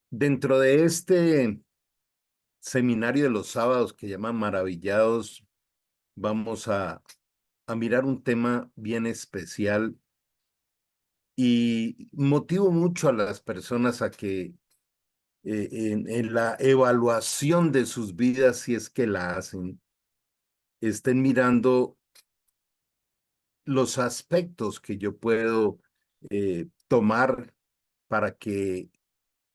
Dentro de este seminario de los sábados que llaman Maravillados, vamos a mirar un tema bien especial y motivo mucho a las personas a que en la evaluación de sus vidas, si es que la hacen, estén mirando los aspectos que yo puedo tomar para que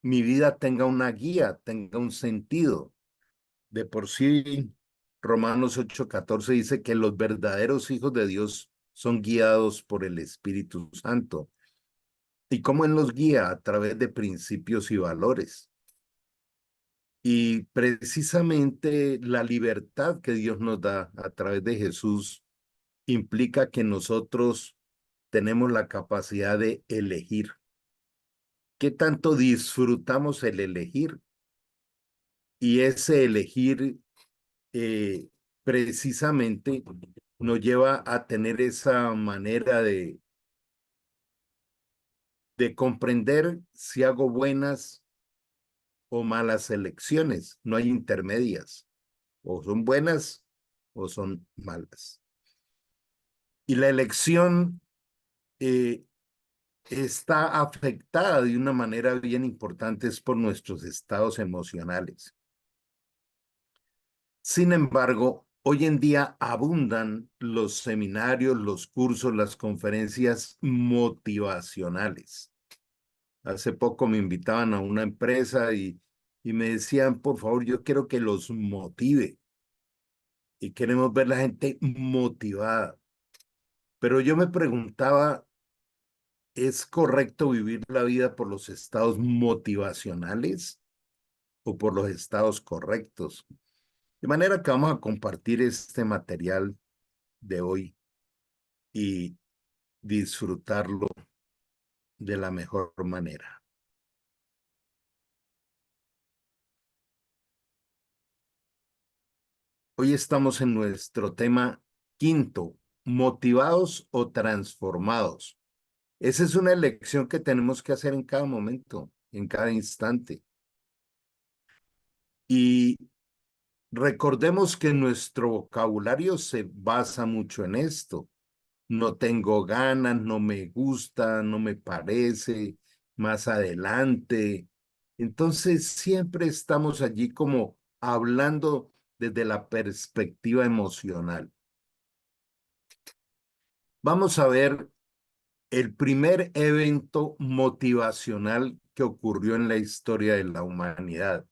mi vida tenga una guía, tenga un sentido. De por sí, Romanos 8:14 dice que los verdaderos hijos de Dios son guiados por el Espíritu Santo. ¿Y cómo Él los guía? A través de principios y valores. Y precisamente la libertad que Dios nos da a través de Jesús implica que nosotros tenemos la capacidad de elegir. ¿Qué tanto disfrutamos el elegir? Y ese elegir eh, precisamente nos lleva a tener esa manera de comprender si hago buenas o malas elecciones. No hay intermedias. O son buenas o son malas. Y la elección eh, está afectada de una manera bien importante es por nuestros estados emocionales. Sin embargo, hoy en día abundan los seminarios, los cursos, las conferencias motivacionales. Hace poco me invitaban a una empresa y me decían, por favor, yo quiero que los motive y queremos ver la gente motivada. Pero yo me preguntaba, ¿es correcto vivir la vida por los estados motivacionales o por los estados correctos? De manera que vamos a compartir este material de hoy y disfrutarlo de la mejor manera. Hoy estamos en nuestro tema quinto, motivados o transformados. Esa es una elección que tenemos que hacer en cada momento, en cada instante. Y recordemos que nuestro vocabulario se basa mucho en esto. No tengo ganas, no me gusta, no me parece, más adelante. Entonces siempre estamos allí como hablando desde la perspectiva emocional. Vamos a ver el primer evento motivacional que ocurrió en la historia de la humanidad.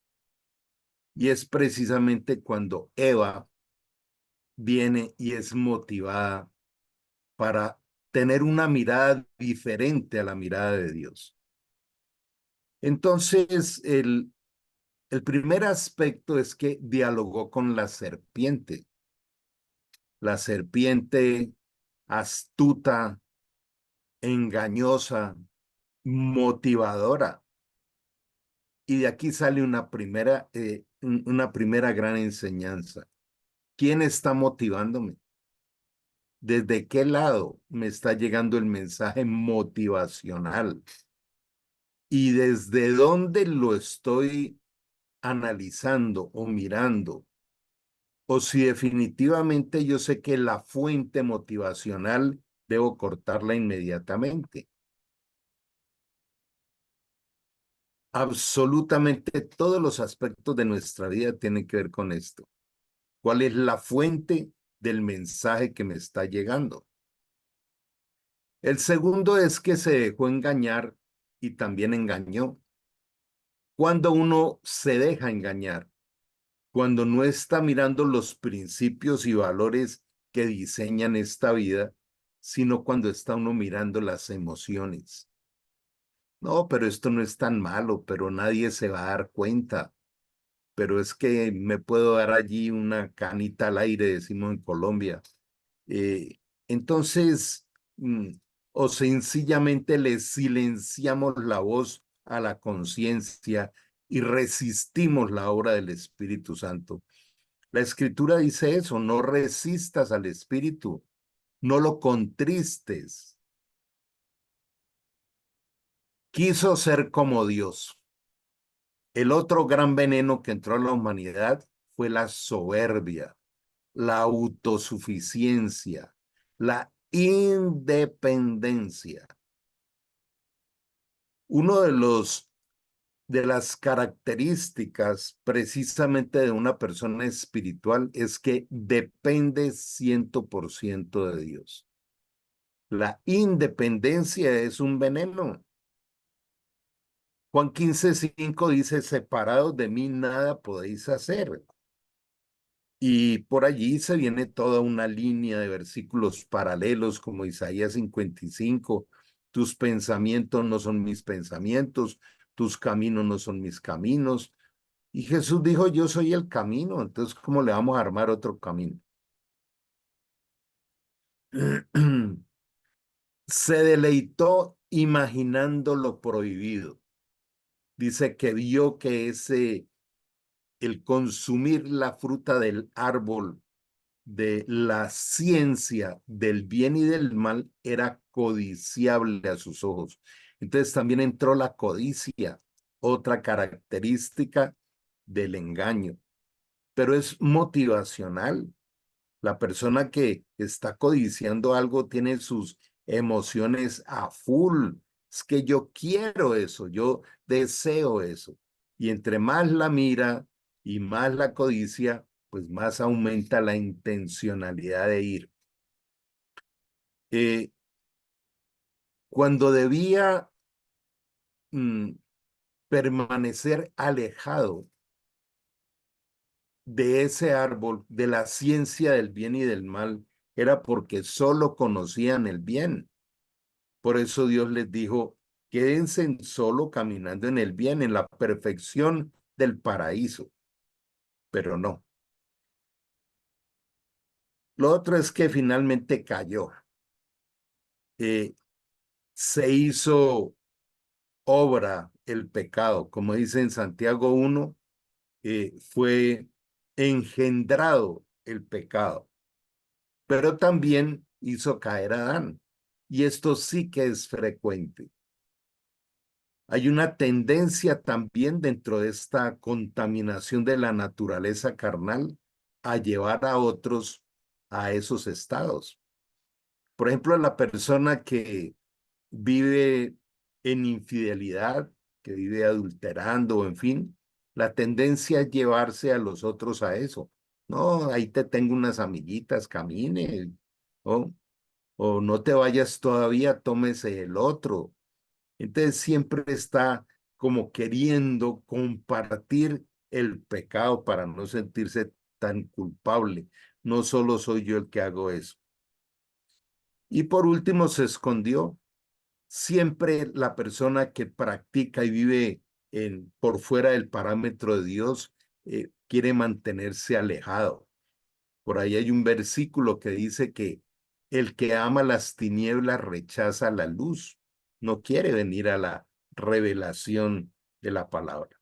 Y es precisamente cuando Eva viene y es motivada para tener una mirada diferente a la mirada de Dios. Entonces, el primer aspecto es que dialogó con la serpiente astuta, engañosa, motivadora. Y de aquí sale una primera gran enseñanza. ¿Quién está motivándome? ¿Desde qué lado me está llegando el mensaje motivacional? ¿Y desde dónde lo estoy analizando o mirando? O si definitivamente yo sé que la fuente motivacional debo cortarla inmediatamente. Absolutamente todos los aspectos de nuestra vida tienen que ver con esto. ¿Cuál es la fuente del mensaje que me está llegando? El segundo es que se dejó engañar y también engañó. Cuando uno se deja engañar, cuando no está mirando los principios y valores que diseñan esta vida, sino cuando está uno mirando las emociones. No, pero esto no es tan malo, pero nadie se va a dar cuenta. Pero es que me puedo dar allí una canita al aire, decimos en Colombia. Eh, entonces, o sencillamente le silenciamos la voz a la conciencia y resistimos la obra del Espíritu Santo. La Escritura dice eso, no resistas al Espíritu, no lo contristes. Quiso ser como Dios, El otro gran veneno que entró a la humanidad fue la soberbia, la autosuficiencia, la independencia. Uno de las características precisamente de una persona espiritual es que depende 100% de Dios. La independencia es un veneno. Juan 15:5 dice, separados de mí nada podéis hacer. Y por allí se viene toda una línea de versículos paralelos como Isaías 55, tus pensamientos no son mis pensamientos, tus caminos no son mis caminos. Y Jesús dijo, yo soy el camino, entonces ¿cómo le vamos a armar otro camino? Se deleitó imaginando lo prohibido. Dice que vio que el consumir la fruta del árbol de la ciencia del bien y del mal era codiciable a sus ojos. Entonces también entró la codicia, otra característica del engaño, pero es motivacional. La persona que está codiciando algo tiene sus emociones a full. Es que yo quiero eso, yo deseo eso. Y entre más la mira y más la codicia, pues más aumenta la intencionalidad de ir. Eh, Cuando debía mm, permanecer alejado de ese árbol, de la ciencia del bien y del mal, era porque solo conocían el bien. Por eso Dios les dijo, quédense solo caminando en el bien, en la perfección del paraíso. Pero no. Lo otro es que finalmente cayó. Eh, Se hizo obra el pecado. Como dice en Santiago 1, fue engendrado el pecado. Pero también hizo caer a Adán. Y esto sí que es frecuente. Hay una tendencia también dentro de esta contaminación de la naturaleza carnal a llevar a otros a esos estados. Por ejemplo, la persona que vive en infidelidad, que vive adulterando, en fin, la tendencia es llevarse a los otros a eso. No, ahí te tengo unas amiguitas, camine, ¿no? O no te vayas todavía, tómese el otro. Entonces siempre está como queriendo compartir el pecado para no sentirse tan culpable. No solo soy yo el que hago eso. Y por último se escondió. Siempre la persona que practica y vive por fuera del parámetro de Dios quiere mantenerse alejado. Por ahí hay un versículo que dice que el que ama las tinieblas rechaza la luz, no quiere venir a la revelación de la palabra.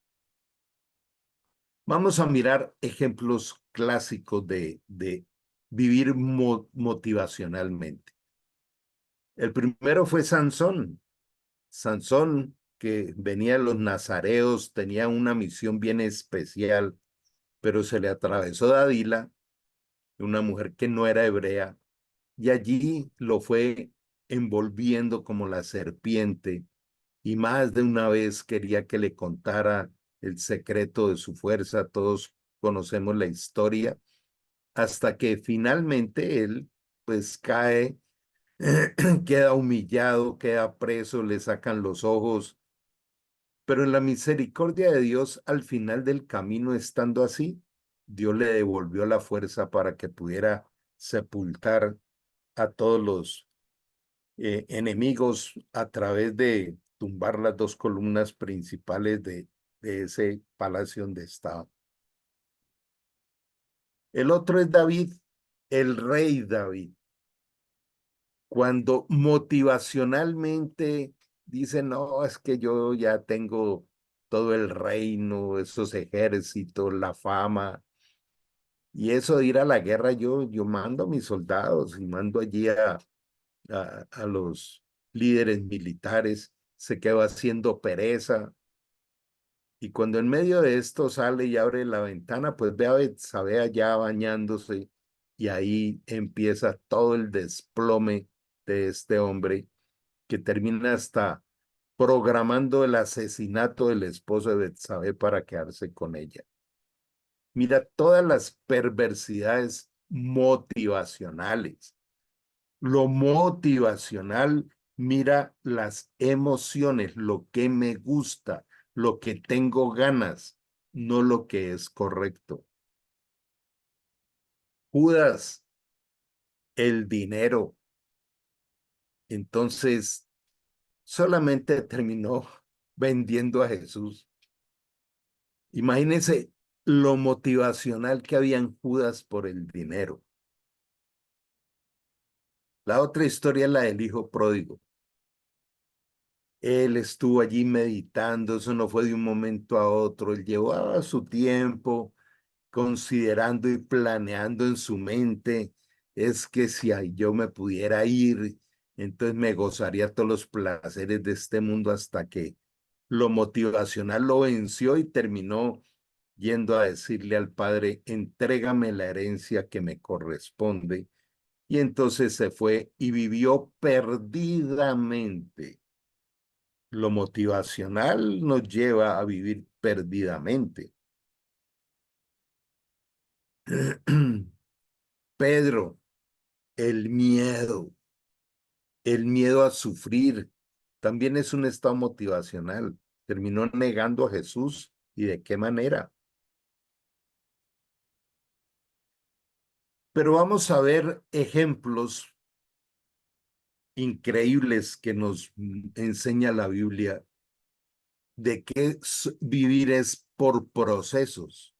Vamos a mirar ejemplos clásicos de vivir motivacionalmente. El primero fue Sansón. Sansón, que venía de los nazareos, tenía una misión bien especial, pero se le atravesó Dalila, una mujer que no era hebrea, y allí lo fue envolviendo como la serpiente, y más de una vez quería que le contara el secreto de su fuerza. Todos conocemos la historia, hasta que finalmente él pues cae, queda humillado, queda preso, le sacan los ojos, pero en la misericordia de Dios, al final del camino, estando así, Dios le devolvió la fuerza para que pudiera sepultar a todos los enemigos a través de tumbar las dos columnas principales de ese palacio donde estaba. El otro es David, el rey David. Cuando motivacionalmente dice, no, es que yo ya tengo todo el reino, esos ejércitos, la fama, y eso de ir a la guerra, yo mando a mis soldados y mando allí a los líderes militares, se quedó haciendo pereza. Y cuando en medio de esto sale y abre la ventana, pues ve a Betsabé allá bañándose y ahí empieza todo el desplome de este hombre que termina hasta programando el asesinato del esposo de Betsabé para quedarse con ella. Mira todas las perversidades motivacionales. Lo motivacional mira las emociones, lo que me gusta, lo que tengo ganas, no lo que es correcto. Judas, el dinero. Entonces, solamente terminó vendiendo a Jesús. Imagínense lo motivacional que había en Judas por el dinero. La otra historia es la del hijo pródigo. Él estuvo allí meditando, eso no fue de un momento a otro, él llevaba su tiempo considerando y planeando en su mente, es que si yo me pudiera ir, entonces me gozaría todos los placeres de este mundo hasta que lo motivacional lo venció y terminó yendo a decirle al padre, entrégame la herencia que me corresponde. Y entonces se fue y vivió perdidamente. Lo motivacional nos lleva a vivir perdidamente. Pedro, el miedo, el miedo a sufrir, también es un estado motivacional. Terminó negando a Jesús y de qué manera. Pero vamos a ver ejemplos increíbles que nos enseña la Biblia de que vivir es por procesos,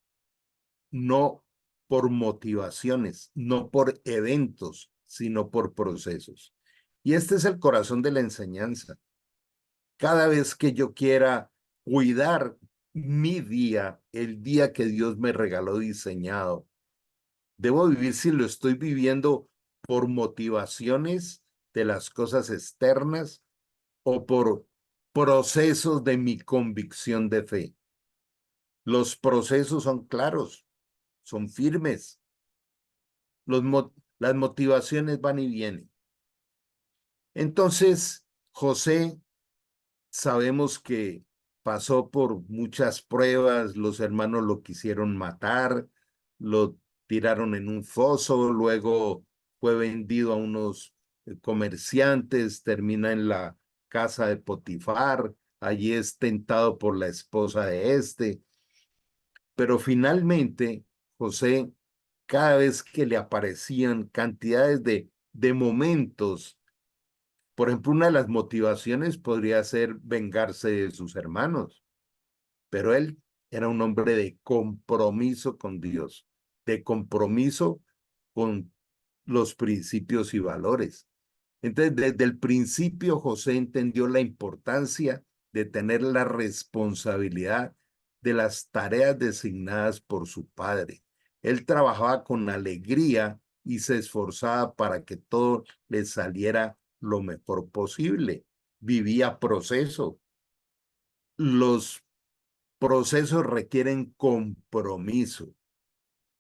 no por motivaciones, no por eventos, sino por procesos. Y este es el corazón de la enseñanza. Cada vez que yo quiera cuidar mi día, el día que Dios me regaló diseñado, debo vivir si lo estoy viviendo por motivaciones de las cosas externas o por procesos de mi convicción de fe. Los procesos son claros, son firmes. Las motivaciones van y vienen. Entonces, José, sabemos que pasó por muchas pruebas, los hermanos lo quisieron matar, lo tiraron en un foso, luego fue vendido a unos comerciantes, termina en la casa de Potifar, allí es tentado por la esposa de este, pero finalmente José, cada vez que le aparecían cantidades de momentos, por ejemplo, una de las motivaciones podría ser vengarse de sus hermanos, pero él era un hombre de compromiso con Dios, de compromiso con los principios y valores. Entonces, desde el principio, José entendió la importancia de tener la responsabilidad de las tareas designadas por su padre. Él trabajaba con alegría y se esforzaba para que todo le saliera lo mejor posible. Vivía proceso. Los procesos requieren compromiso.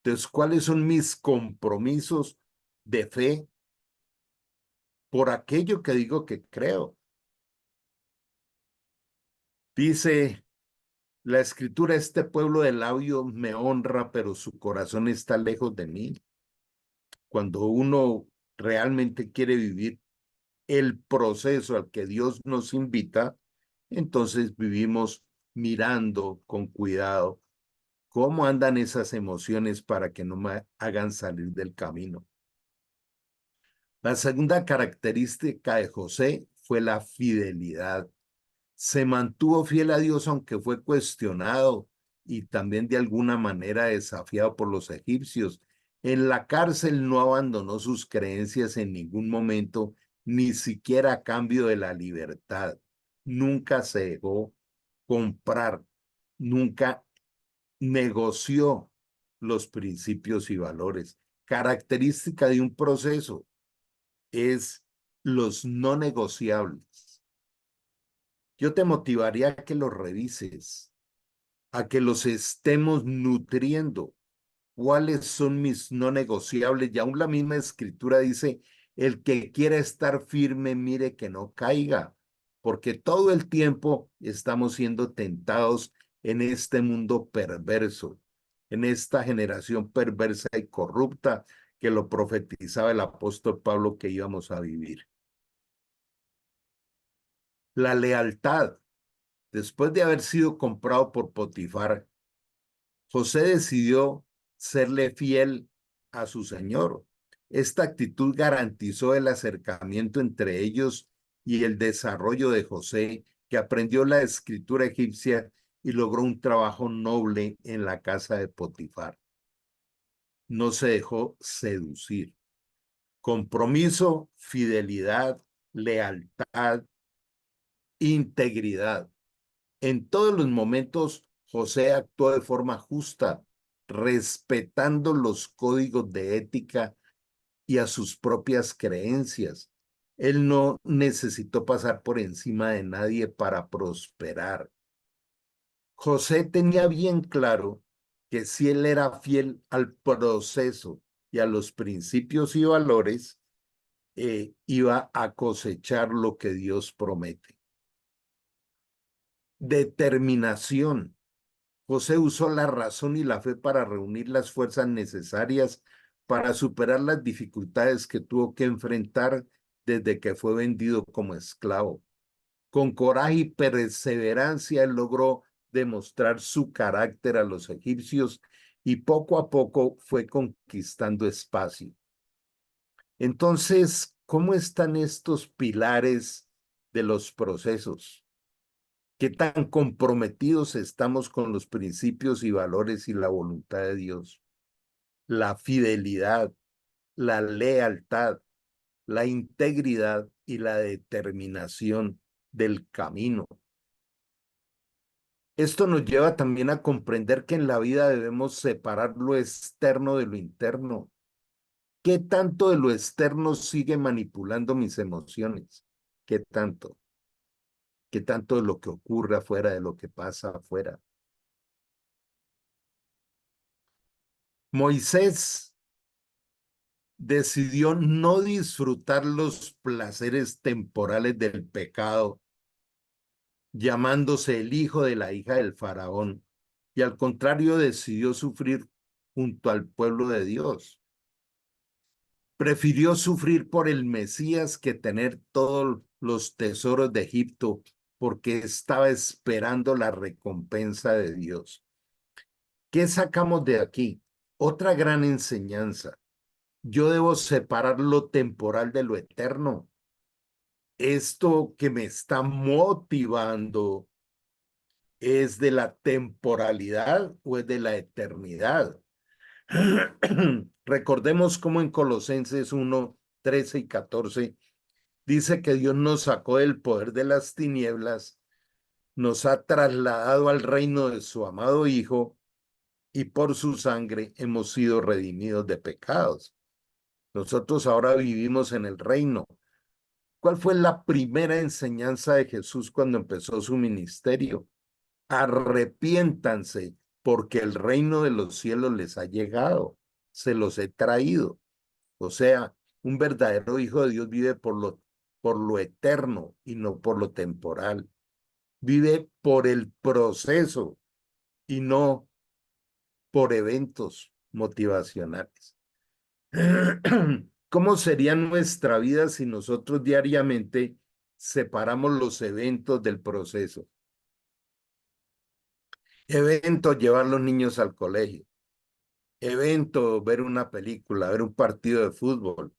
Entonces, ¿cuáles son mis compromisos de fe por aquello que digo que creo? Dice la escritura, este pueblo de labios me honra, pero su corazón está lejos de mí. Cuando uno realmente quiere vivir el proceso al que Dios nos invita, entonces vivimos mirando con cuidado cómo andan esas emociones para que no me hagan salir del camino. La segunda característica de José fue la fidelidad. Se mantuvo fiel a Dios aunque fue cuestionado y también de alguna manera desafiado por los egipcios. En la cárcel no abandonó sus creencias en ningún momento, ni siquiera a cambio de la libertad. Nunca se dejó comprar, nunca negoció los principios y valores. Característica de un proceso es los no negociables. Yo te motivaría a que los revises. a que los estemos nutriendo. ¿Cuáles son mis no negociables? Y aún la misma escritura dice, el que quiera estar firme, mire que no caiga, porque todo el tiempo estamos siendo tentados en este mundo perverso, en esta generación perversa y corrupta que lo profetizaba el apóstol Pablo que íbamos a vivir. La lealtad, después de haber sido comprado por Potifar, José decidió serle fiel a su señor. Esta actitud garantizó el acercamiento entre ellos y el desarrollo de José, que aprendió la escritura egipcia y logró un trabajo noble en la casa de Potifar. No se dejó seducir. Compromiso, fidelidad, lealtad, integridad. En todos los momentos, José actuó de forma justa, respetando los códigos de ética y a sus propias creencias. Él no necesitó pasar por encima de nadie para prosperar. José tenía bien claro que si él era fiel al proceso y a los principios y valores, iba a cosechar lo que Dios promete. Determinación. José usó la razón y la fe para reunir las fuerzas necesarias para superar las dificultades que tuvo que enfrentar desde que fue vendido como esclavo. Con coraje y perseverancia él logró demostrar su carácter a los egipcios y poco a poco fue conquistando espacio. Entonces, ¿cómo están estos pilares de los procesos? ¿Qué tan comprometidos estamos con los principios y valores y la voluntad de Dios? La fidelidad, la lealtad, la integridad y la determinación del camino. Esto nos lleva también a comprender que en la vida debemos separar lo externo de lo interno. ¿Qué tanto de lo externo sigue manipulando mis emociones? ¿Qué tanto? ¿Qué tanto de lo que ocurre afuera, de lo que pasa afuera? Moisés decidió no disfrutar los placeres temporales del pecado, llamándose el hijo de la hija del faraón, y al contrario decidió sufrir junto al pueblo de Dios. Prefirió sufrir por el Mesías que tener todos los tesoros de Egipto, porque estaba esperando la recompensa de Dios. ¿Qué sacamos de aquí? Otra gran enseñanza. Yo debo separar lo temporal de lo eterno. Esto que me está motivando, ¿es de la temporalidad o es de la eternidad? Recordemos cómo en Colosenses 1, 13 y 14 dice que Dios nos sacó del poder de las tinieblas, nos ha trasladado al reino de su amado Hijo y por su sangre hemos sido redimidos de pecados. Nosotros ahora vivimos en el reino. ¿Cuál fue la primera enseñanza de Jesús cuando empezó su ministerio? Arrepiéntanse porque el reino de los cielos les ha llegado, se los he traído. O sea, un verdadero hijo de Dios vive por lo eterno y no por lo temporal. Vive por el proceso y no por eventos motivacionales. ¿Cómo sería nuestra vida si nosotros diariamente separamos los eventos del proceso? Evento, llevar los niños al colegio. Evento, ver una película, ver un partido de fútbol,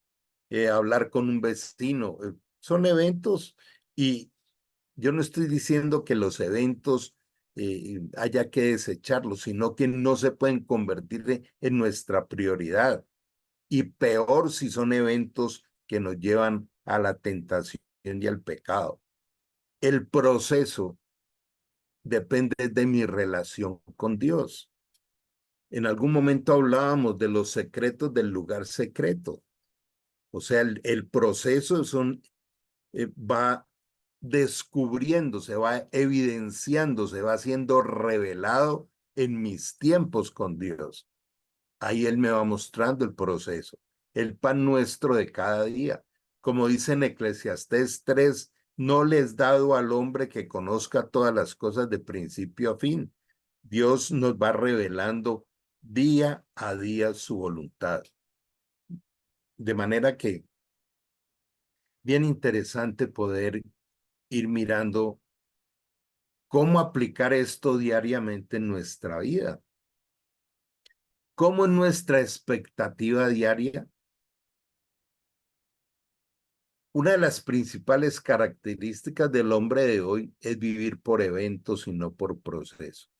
hablar con un vecino. Son eventos y yo no estoy diciendo que los eventos haya que desecharlos, sino que no se pueden convertir en nuestra prioridad. Y peor si son eventos que nos llevan a la tentación y al pecado. El proceso depende de mi relación con Dios. En algún momento hablábamos de los secretos del lugar secreto. O sea, el proceso va descubriendo, se va evidenciando, se va siendo revelado en mis tiempos con Dios. Ahí Él me va mostrando el proceso, el pan nuestro de cada día. Como dice en Eclesiastés 3, no le es dado al hombre que conozca todas las cosas de principio a fin. Dios nos va revelando día a día su voluntad. De manera que bien interesante poder ir mirando cómo aplicar esto diariamente en nuestra vida. ¿Cómo es nuestra expectativa diaria? Una de las principales características del hombre de hoy es vivir por eventos y no por procesos.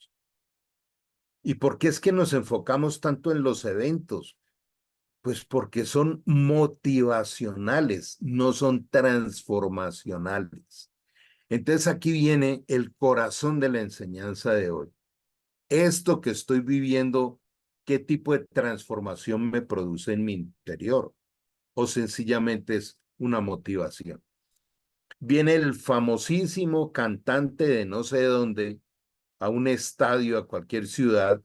¿Y por qué es que nos enfocamos tanto en los eventos? Pues porque son motivacionales, no son transformacionales. Entonces aquí viene el corazón de la enseñanza de hoy. Esto que estoy viviendo, ¿qué tipo de transformación me produce en mi interior? ¿O sencillamente es una motivación? Viene el famosísimo cantante de no sé dónde a un estadio, a cualquier ciudad,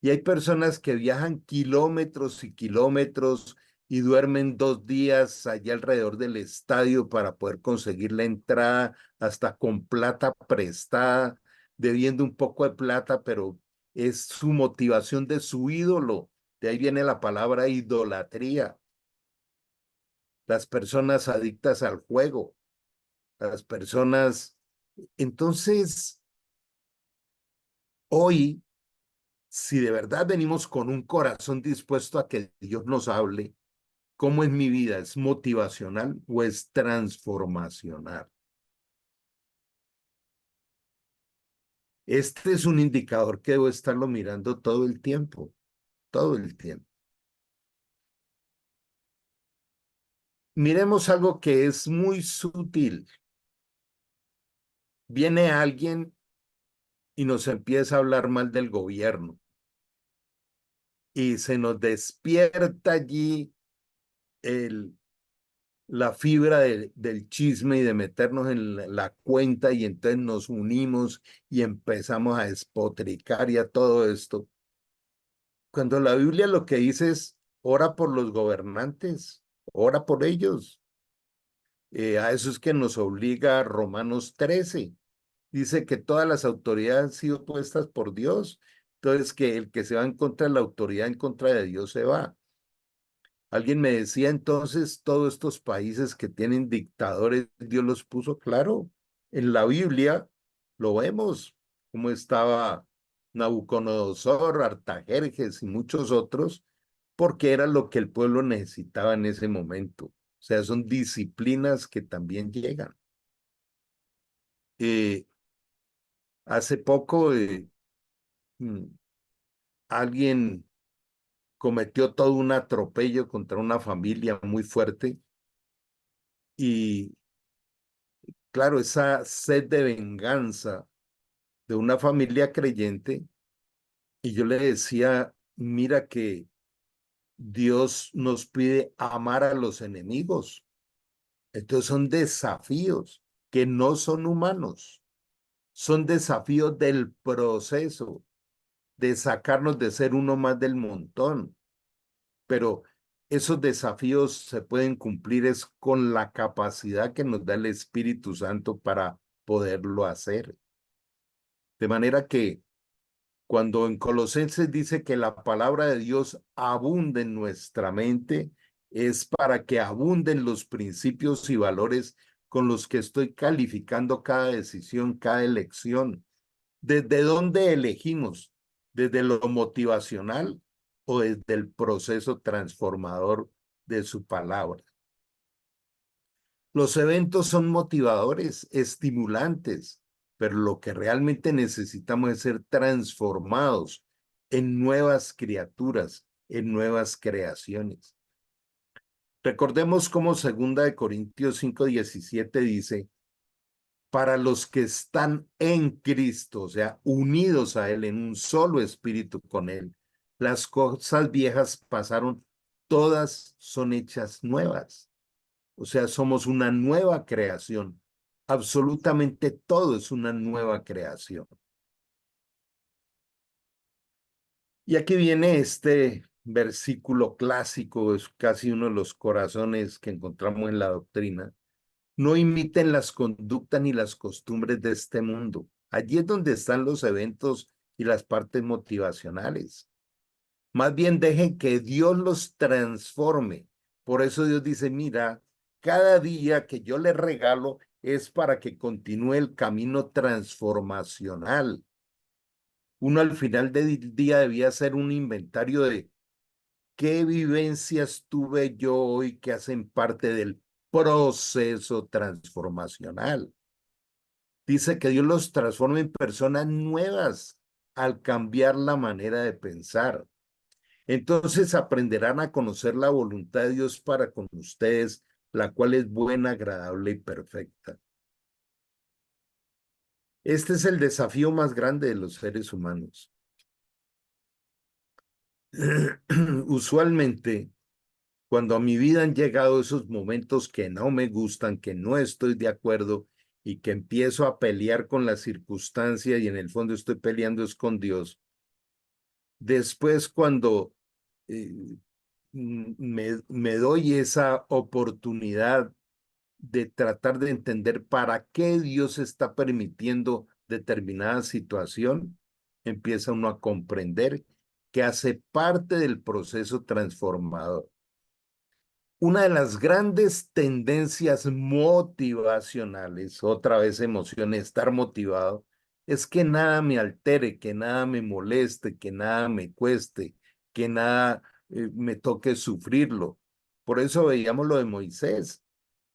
y hay personas que viajan kilómetros y kilómetros y duermen 2 días allá alrededor del estadio para poder conseguir la entrada, hasta con plata prestada, debiendo un poco de plata, pero es su motivación de su ídolo. De ahí viene la palabra idolatría. Las personas adictas al juego, las personas. Entonces, hoy, si de verdad venimos con un corazón dispuesto a que Dios nos hable, ¿cómo es mi vida? ¿Es motivacional o es transformacional? Este es un indicador que debo estarlo mirando todo el tiempo, todo el tiempo. Miremos algo que es muy sutil. Viene alguien y nos empieza a hablar mal del gobierno y se nos despierta allí el, la fibra del chisme y de meternos en la cuenta, y entonces nos unimos y empezamos a despotricar y a todo esto. Cuando la Biblia lo que dice es, ora por los gobernantes, ora por ellos. A eso es que nos obliga Romanos 13. Dice que todas las autoridades han sido puestas por Dios. Entonces, que el que se va en contra de la autoridad, en contra de Dios, se va. Alguien me decía entonces, todos estos países que tienen dictadores, Dios los puso, claro, en la Biblia lo vemos, como estaba Nabucodonosor, Artajerjes y muchos otros, porque era lo que el pueblo necesitaba en ese momento. O sea, son disciplinas que también llegan. Eh, Hace poco mm, alguien cometió todo un atropello contra una familia muy fuerte, y claro, esa sed de venganza de una familia creyente, y yo le decía, mira que Dios nos pide amar a los enemigos. Entonces son desafíos que no son humanos, son desafíos del proceso de sacarnos de ser uno más del montón, pero esos desafíos se pueden cumplir es con la capacidad que nos da el Espíritu Santo para poderlo hacer. De manera que cuando en Colosenses dice que la palabra de Dios abunde en nuestra mente, es para que abunden los principios y valores con los que estoy calificando cada decisión, cada elección. ¿Desde dónde elegimos? ¿Desde lo motivacional o desde el proceso transformador de su palabra? Los eventos son motivadores, estimulantes, pero lo que realmente necesitamos es ser transformados en nuevas criaturas, en nuevas creaciones. Recordemos cómo 2 Corintios 5:17 dice, para los que están en Cristo, o sea, unidos a Él en un solo espíritu con Él, las cosas viejas pasaron, todas son hechas nuevas. O sea, somos una nueva creación. Absolutamente todo es una nueva creación. Y aquí viene este versículo clásico, es casi uno de los corazones que encontramos en la doctrina. No imiten las conductas ni las costumbres de este mundo. Allí es donde están los eventos y las partes motivacionales. Más bien dejen que Dios los transforme. Por eso Dios dice, mira, cada día que yo le regalo es para que continúe el camino transformacional. Uno al final del día debía hacer un inventario de qué vivencias tuve yo hoy que hacen parte del proceso transformacional. Dice que Dios los transforma en personas nuevas al cambiar la manera de pensar. Entonces aprenderán a conocer la voluntad de Dios para con ustedes, la cual es buena, agradable y perfecta. Este es el desafío más grande de los seres humanos. Usualmente, cuando a mi vida han llegado esos momentos que no me gustan, que no estoy de acuerdo y que empiezo a pelear con la circunstancia y en el fondo estoy peleando es con Dios, después cuando eh, me doy esa oportunidad de tratar de entender para qué Dios está permitiendo determinada situación, empieza uno a comprender que hace parte del proceso transformador. Una de las grandes tendencias motivacionales, otra vez emoción, estar motivado, es que nada me altere, que nada me moleste, que nada me cueste, que nada me toque sufrirlo. Por eso veíamos lo de Moisés,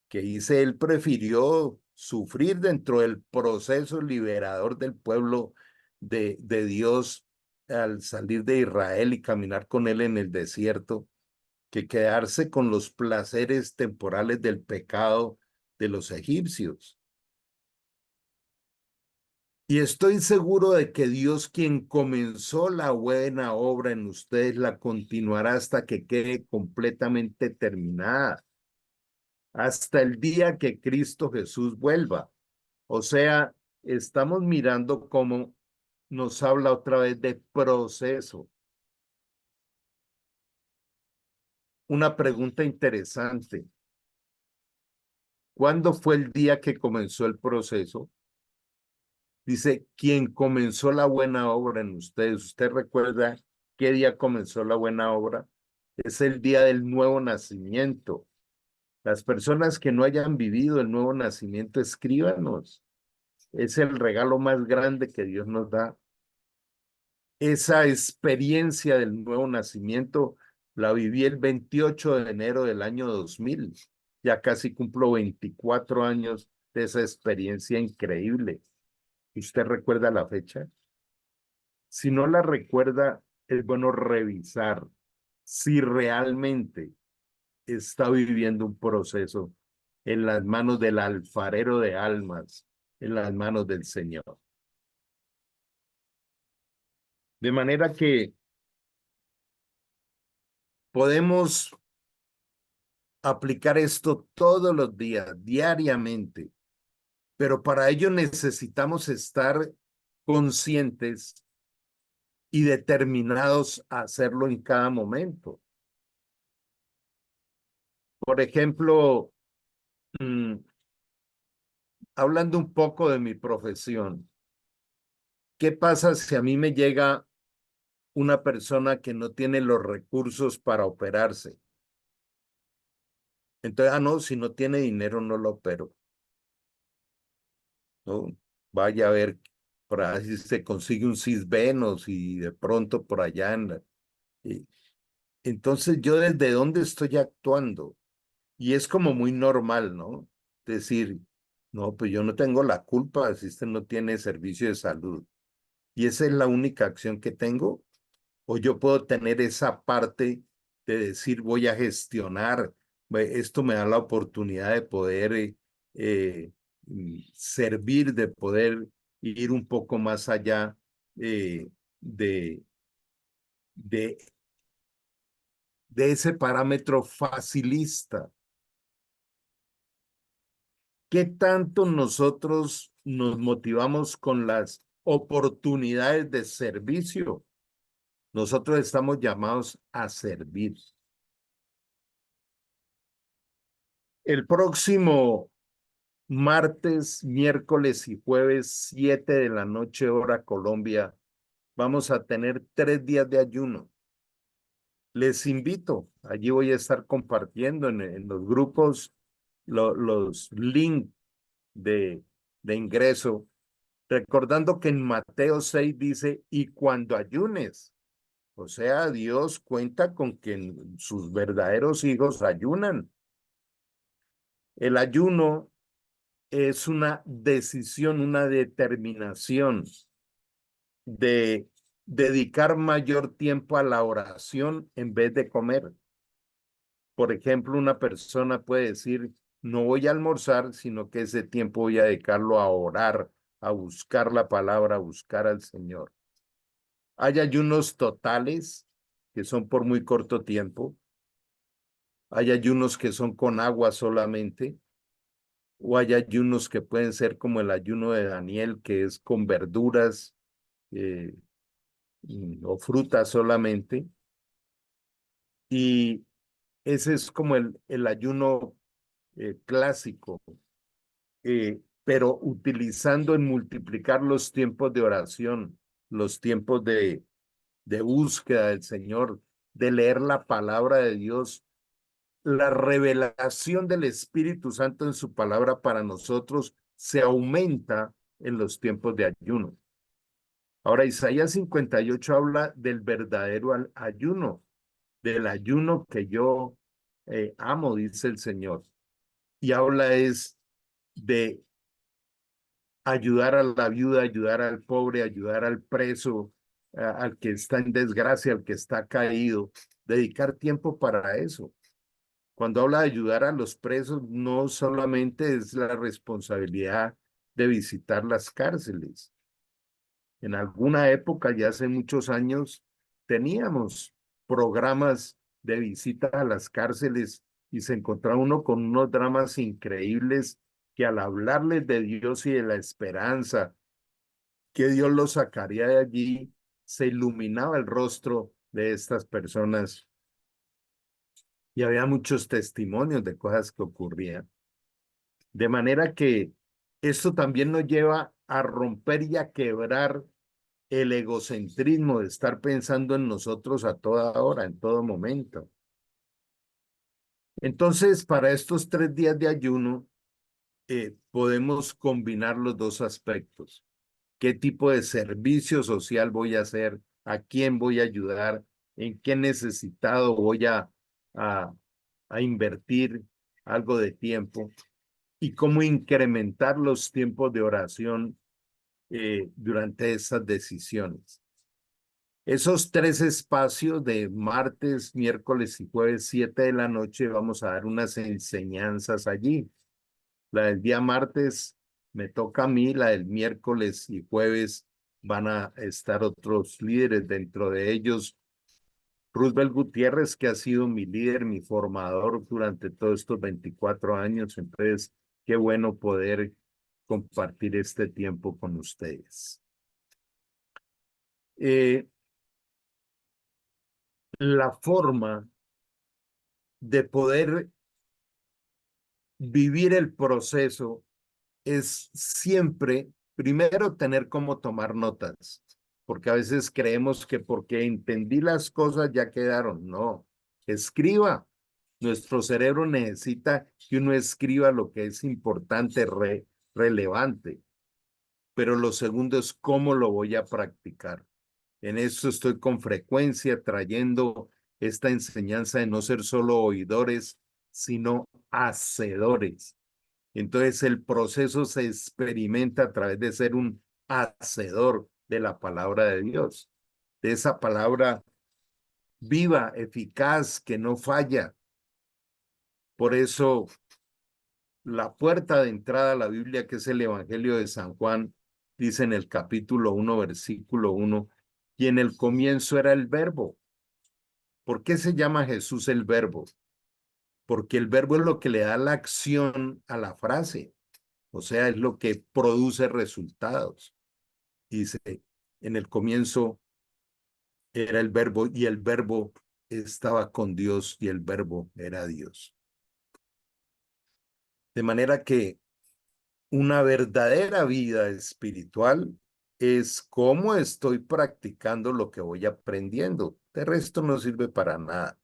que dice él prefirió sufrir dentro del proceso liberador del pueblo de Dios al salir de Israel y caminar con él en el desierto que quedarse con los placeres temporales del pecado de los egipcios. Y estoy seguro de que Dios, quien comenzó la buena obra en ustedes, la continuará hasta que quede completamente terminada, hasta el día que Cristo Jesús vuelva. O sea, estamos mirando cómo nos habla otra vez de proceso. Una pregunta interesante. ¿Cuándo fue el día que comenzó el proceso? Dice, quien comenzó la buena obra en ustedes. ¿Usted recuerda qué día comenzó la buena obra? Es el día del nuevo nacimiento. Las personas que no hayan vivido el nuevo nacimiento, escríbanos. Es el regalo más grande que Dios nos da. Esa experiencia del nuevo nacimiento la viví el 28 de enero del año 2000. Ya casi cumplo 24 años de esa experiencia increíble. ¿Usted recuerda la fecha? Si no la recuerda, es bueno revisar si realmente está viviendo un proceso en las manos del alfarero de almas, en las manos del Señor. De manera que podemos aplicar esto todos los días, diariamente, pero para ello necesitamos estar conscientes y determinados a hacerlo en cada momento. Por ejemplo, hablando un poco de mi profesión, ¿qué pasa si a mí me llega una persona que no tiene los recursos para operarse? Entonces, no, si no tiene dinero no lo opero, ¿no? Vaya a ver, por ahí si se consigue un cisbenos y de pronto por allá y- entonces, ¿yo desde dónde estoy actuando? Y es como muy normal, ¿no? Decir, no, pues yo no tengo la culpa si usted no tiene servicio de salud. Y esa es la única acción que tengo. O yo puedo tener esa parte de decir, voy a gestionar, esto me da la oportunidad de poder servir, de poder ir un poco más allá eh, de, de, de ese parámetro facilista. ¿Qué tanto nosotros nos motivamos con las oportunidades de servicio? Nosotros estamos llamados a servir. El próximo martes, miércoles y jueves, 7 de la noche, hora Colombia, vamos a tener 3 días de ayuno. Les invito, allí voy a estar compartiendo en los grupos los links de, de ingreso, recordando que en Mateo 6 dice, y cuando ayunes, o sea, Dios cuenta con que sus verdaderos hijos ayunan. El ayuno es una decisión, una determinación de dedicar mayor tiempo a la oración en vez de comer. Por ejemplo, una persona puede decir, no voy a almorzar, sino que ese tiempo voy a dedicarlo a orar, a buscar la palabra, a buscar al Señor. Hay ayunos totales que son por muy corto tiempo. Hay ayunos que son con agua solamente. O hay ayunos que pueden ser como el ayuno de Daniel, que es con verduras eh, o frutas solamente. Y ese es como el ayuno clásico, pero utilizando en multiplicar los tiempos de oración, los tiempos de búsqueda del Señor, de leer la palabra de Dios, la revelación del Espíritu Santo en su palabra para nosotros se aumenta en los tiempos de ayuno. Ahora, Isaías 58 habla del verdadero ayuno, del ayuno que yo amo, dice el Señor. Y habla es de ayudar a la viuda, ayudar al pobre, ayudar al preso, al que está en desgracia, al que está caído, dedicar tiempo para eso. Cuando habla de ayudar a los presos, no solamente es la responsabilidad de visitar las cárceles. En alguna época, ya hace muchos años, teníamos programas de visita a las cárceles y se encontraba uno con unos dramas increíbles que al hablarles de Dios y de la esperanza, que Dios los sacaría de allí, se iluminaba el rostro de estas personas y había muchos testimonios de cosas que ocurrían. De manera que esto también nos lleva a romper y a quebrar el egocentrismo de estar pensando en nosotros a toda hora, en todo momento. Entonces, para estos 3 días de ayuno, podemos combinar los dos aspectos. ¿Qué tipo de servicio social voy a hacer? ¿A quién voy a ayudar? ¿En qué necesitado voy a, a invertir algo de tiempo? ¿Y cómo incrementar los tiempos de oración durante esas decisiones? Esos 3 espacios de martes, miércoles y jueves, 7 de la noche, vamos a dar unas enseñanzas allí. La del día martes me toca a mí, la del miércoles y jueves van a estar otros líderes, dentro de ellos Roosevelt Gutiérrez, que ha sido mi líder, mi formador durante todos estos 24 años. Entonces, qué bueno poder compartir este tiempo con ustedes. La forma de poder vivir el proceso es siempre, primero, tener cómo tomar notas, porque a veces creemos que porque entendí las cosas ya quedaron. No, escriba. Nuestro cerebro necesita que uno escriba lo que es importante, relevante, pero lo segundo es cómo lo voy a practicar. En eso estoy con frecuencia trayendo esta enseñanza de no ser solo oidores, sino hacedores. Entonces el proceso se experimenta a través de ser un hacedor de la palabra de Dios, de esa palabra viva, eficaz, que no falla. Por eso la puerta de entrada a la Biblia, que es el Evangelio de San Juan, dice en el capítulo 1, versículo 1, y en el comienzo era el verbo. ¿Por qué se llama Jesús el verbo? Porque el verbo es lo que le da la acción a la frase. O sea, es lo que produce resultados. Dice, en el comienzo era el verbo y el verbo estaba con Dios y el verbo era Dios. De manera que una verdadera vida espiritual es cómo estoy practicando lo que voy aprendiendo. De resto no sirve para nada.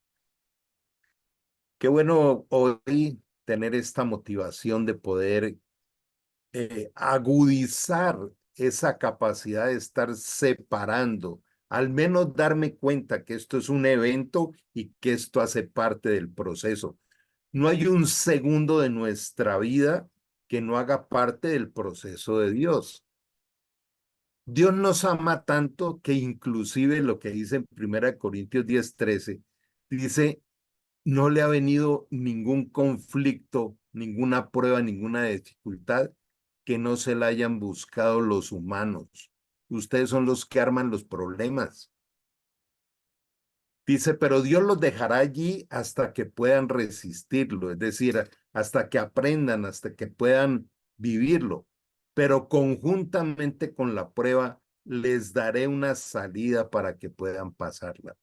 Qué bueno hoy tener esta motivación de poder agudizar esa capacidad de estar separando, al menos darme cuenta que esto es un evento y que esto hace parte del proceso. No hay un segundo de nuestra vida que no haga parte del proceso de Dios. Dios nos ama tanto que inclusive lo que dice en 1 Corintios 10:13, dice, no le ha venido ningún conflicto, ninguna prueba, ninguna dificultad que no se la hayan buscado los humanos. Ustedes son los que arman los problemas. Dice, pero Dios los dejará allí hasta que puedan resistirlo, es decir, hasta que aprendan, hasta que puedan vivirlo. Pero conjuntamente con la prueba, les daré una salida para que puedan pasarla.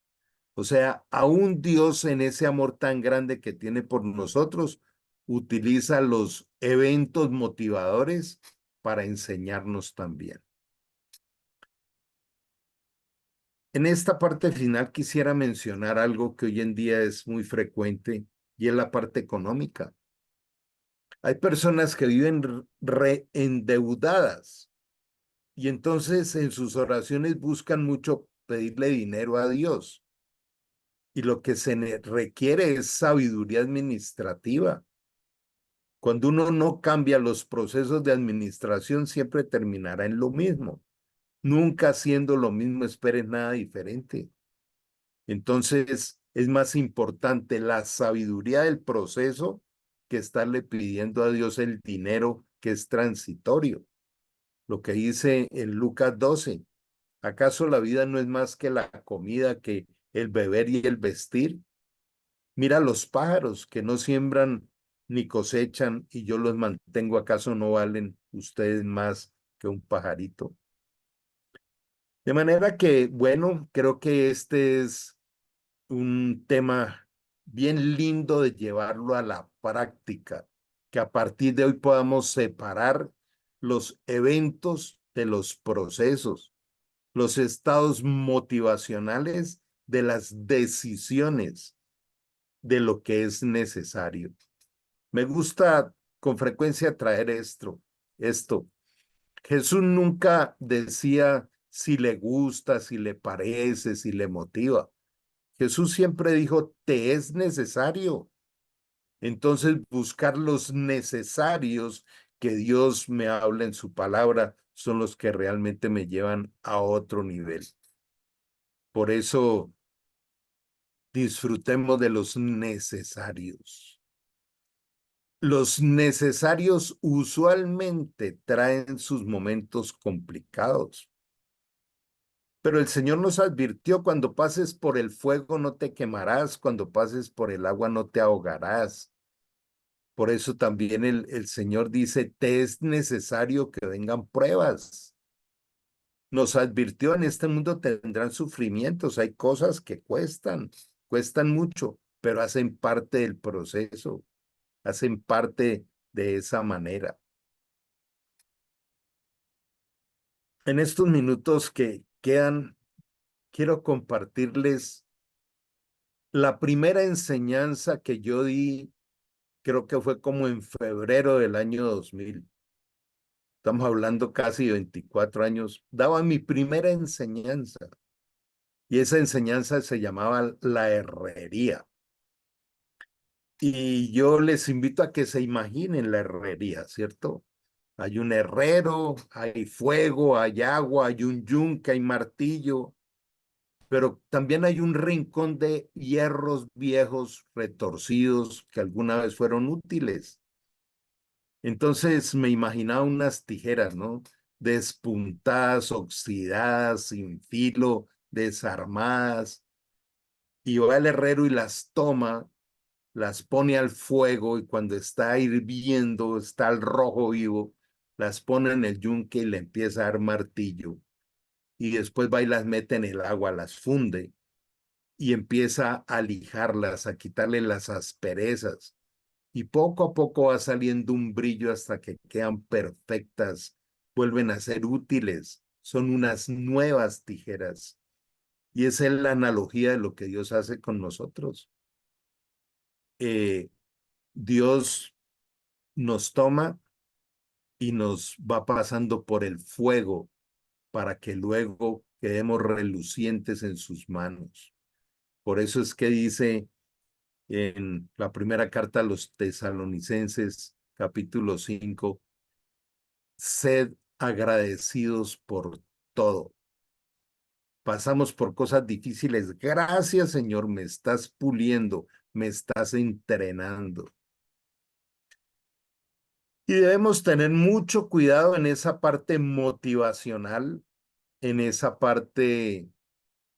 O sea, aún Dios en ese amor tan grande que tiene por nosotros, utiliza los eventos motivadores para enseñarnos también. En esta parte final quisiera mencionar algo que hoy en día es muy frecuente y es la parte económica. Hay personas que viven reendeudadas y entonces en sus oraciones buscan mucho pedirle dinero a Dios. Y lo que se requiere es sabiduría administrativa. Cuando uno no cambia los procesos de administración, siempre terminará en lo mismo. Nunca haciendo lo mismo esperes nada diferente. Entonces, es más importante la sabiduría del proceso que estarle pidiendo a Dios el dinero que es transitorio. Lo que dice en Lucas 12, ¿acaso la vida no es más que la comida, que el beber y el vestir? Mira los pájaros que no siembran ni cosechan y yo los mantengo, ¿acaso no valen ustedes más que un pajarito? De manera que, bueno, creo que este es un tema bien lindo de llevarlo a la práctica, que a partir de hoy podamos separar los eventos de los procesos, los estados motivacionales de las decisiones de lo que es necesario. Me gusta con frecuencia traer esto. Jesús nunca decía si le gusta, si le parece, si le motiva. Jesús siempre dijo, te es necesario. Entonces, buscar los necesarios que Dios me habla en su palabra son los que realmente me llevan a otro nivel. Por eso, disfrutemos de los necesarios. Los necesarios usualmente traen sus momentos complicados. Pero el Señor nos advirtió, cuando pases por el fuego no te quemarás, cuando pases por el agua no te ahogarás. Por eso también el Señor dice, te es necesario que vengan pruebas. Nos advirtió, en este mundo tendrán sufrimientos, hay cosas que cuestan mucho, pero hacen parte del proceso, hacen parte de esa manera. En estos minutos que quedan, quiero compartirles la primera enseñanza que yo di, creo que fue como en febrero del año 2000. Estamos hablando casi 24 años. Daba mi primera enseñanza y esa enseñanza se llamaba la herrería. Y yo les invito a que se imaginen la herrería, ¿cierto? Hay un herrero, hay fuego, hay agua, hay un yunque, hay martillo, pero también hay un rincón de hierros viejos, retorcidos, que alguna vez fueron útiles. Entonces me imaginaba unas tijeras, ¿no? Despuntadas, oxidadas, sin filo, desarmadas. Y va el herrero y las toma, las pone al fuego y cuando está hirviendo, está al rojo vivo, las pone en el yunque y le empieza a dar martillo. Y después va y las mete en el agua, las funde y empieza a lijarlas, a quitarle las asperezas. Y poco a poco va saliendo un brillo hasta que quedan perfectas, vuelven a ser útiles, son unas nuevas tijeras. Y esa es la analogía de lo que Dios hace con nosotros. Eh, Dios nos toma y nos va pasando por el fuego para que luego quedemos relucientes en sus manos. Por eso es que dice en la primera carta a los Tesalonicenses, capítulo 5, sed agradecidos por todo. Pasamos por cosas difíciles. Gracias, Señor, me estás puliendo, me estás entrenando. Y debemos tener mucho cuidado en esa parte motivacional, en esa parte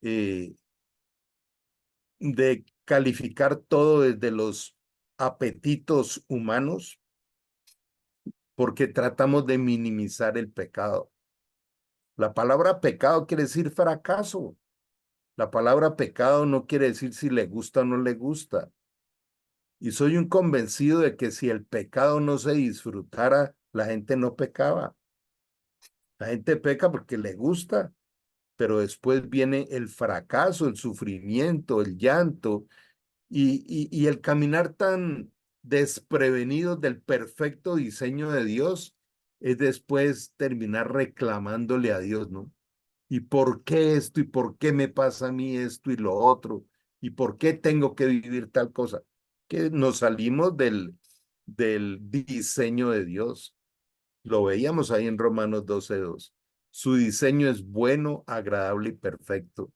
eh, de calificar todo desde los apetitos humanos, porque tratamos de minimizar el pecado. La palabra pecado quiere decir fracaso. La palabra pecado no quiere decir si le gusta o no le gusta. Y soy un convencido de que si el pecado no se disfrutara, la gente no pecaba. La gente peca porque le gusta, pero después viene el fracaso, el sufrimiento, el llanto y el caminar tan desprevenido del perfecto diseño de Dios es después terminar reclamándole a Dios, ¿no? ¿Y por qué esto? ¿Y por qué me pasa a mí esto y lo otro? ¿Y por qué tengo que vivir tal cosa? Que nos salimos del diseño de Dios. Lo veíamos ahí en Romanos 12:2. Su diseño es bueno, agradable y perfecto.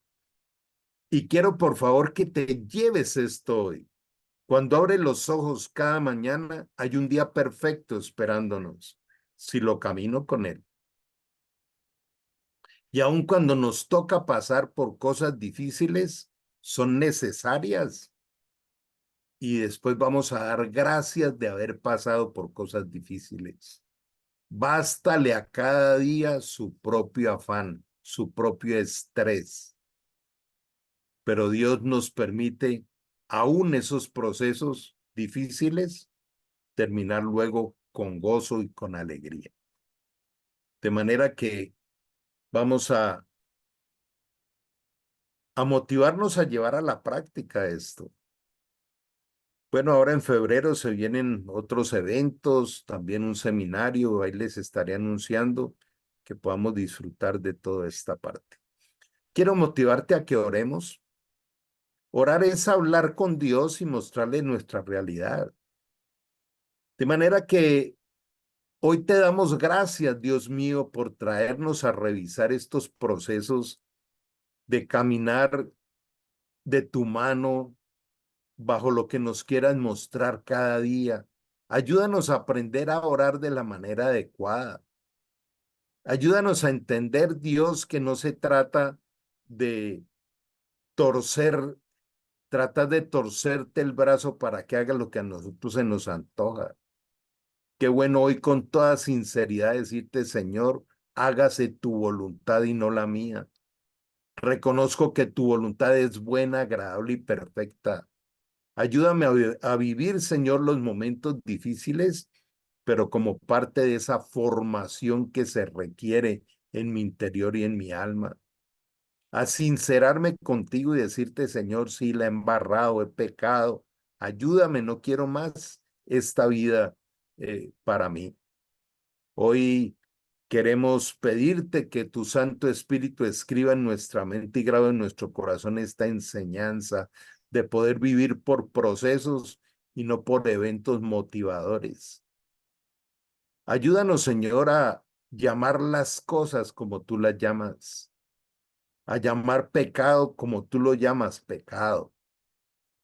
Y quiero por favor que te lleves esto hoy. Cuando abre los ojos cada mañana, hay un día perfecto esperándonos, si lo camino con él. Y aun cuando nos toca pasar por cosas difíciles, son necesarias. Y después vamos a dar gracias de haber pasado por cosas difíciles. Bástale a cada día su propio afán, su propio estrés. Pero Dios nos permite, aún esos procesos difíciles, terminar luego con gozo y con alegría. De manera que vamos a motivarnos a llevar a la práctica esto. Bueno, ahora en febrero se vienen otros eventos, también un seminario, ahí les estaré anunciando que podamos disfrutar de toda esta parte. Quiero motivarte a que oremos. Orar es hablar con Dios y mostrarle nuestra realidad. De manera que hoy te damos gracias, Dios mío, por traernos a revisar estos procesos de caminar de tu mano bajo lo que nos quieras mostrar cada día. Ayúdanos a aprender a orar de la manera adecuada. Ayúdanos a entender, Dios, que no se trata de torcer, trata de torcerte el brazo para que haga lo que a nosotros se nos antoja. Qué bueno hoy con toda sinceridad decirte, Señor, hágase tu voluntad y no la mía. Reconozco que tu voluntad es buena, agradable y perfecta. Ayúdame a vivir, Señor, los momentos difíciles, pero como parte de esa formación que se requiere en mi interior y en mi alma. A sincerarme contigo y decirte, Señor, sí, la he embarrado, he pecado. Ayúdame, no quiero más esta vida para mí. Hoy queremos pedirte que tu Santo Espíritu escriba en nuestra mente y grabe en nuestro corazón esta enseñanza de poder vivir por procesos y no por eventos motivadores. Ayúdanos, Señor, a llamar las cosas como tú las llamas, a llamar pecado como tú lo llamas pecado,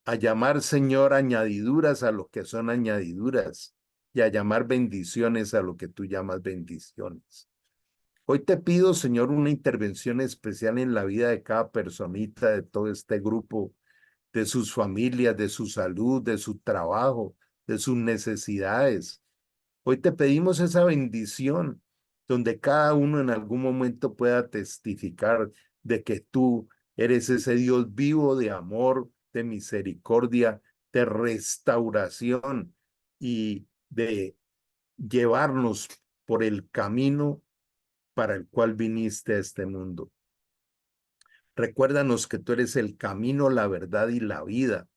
a llamar, Señor, añadiduras a lo que son añadiduras y a llamar bendiciones a lo que tú llamas bendiciones. Hoy te pido, Señor, una intervención especial en la vida de cada personita de todo este grupo, de sus familias, de su salud, de su trabajo, de sus necesidades. Hoy te pedimos esa bendición donde cada uno en algún momento pueda testificar de que tú eres ese Dios vivo de amor, de misericordia, de restauración y de llevarnos por el camino para el cual viniste a este mundo. Recuérdanos que tú eres el camino, la verdad y la vida.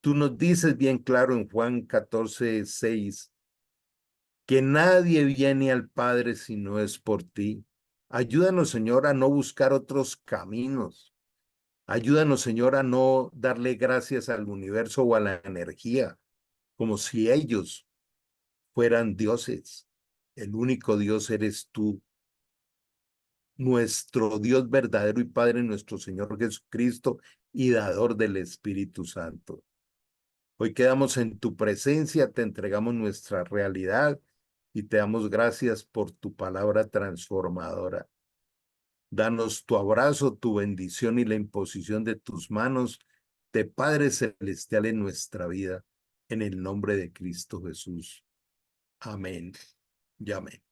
Tú nos dices bien claro en Juan 14:6 que nadie viene al Padre si no es por ti. Ayúdanos, Señor, a no buscar otros caminos. Ayúdanos, Señor, a no darle gracias al universo o a la energía, como si ellos fueran dioses. El único Dios eres tú, nuestro Dios verdadero y Padre, nuestro Señor Jesucristo y dador del Espíritu Santo. Hoy quedamos en tu presencia, te entregamos nuestra realidad y te damos gracias por tu palabra transformadora. Danos tu abrazo, tu bendición y la imposición de tus manos de Padre Celestial en nuestra vida, en el nombre de Cristo Jesús. Amén y amén.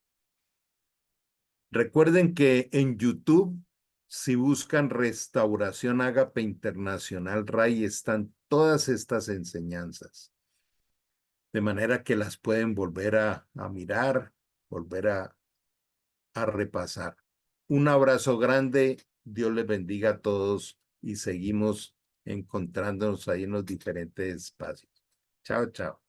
Recuerden que en YouTube, si buscan Restauración Ágape Internacional RAI, están todas estas enseñanzas, de manera que las pueden volver a mirar, volver a repasar. Un abrazo grande, Dios les bendiga a todos y seguimos encontrándonos ahí en los diferentes espacios. Chao, chao.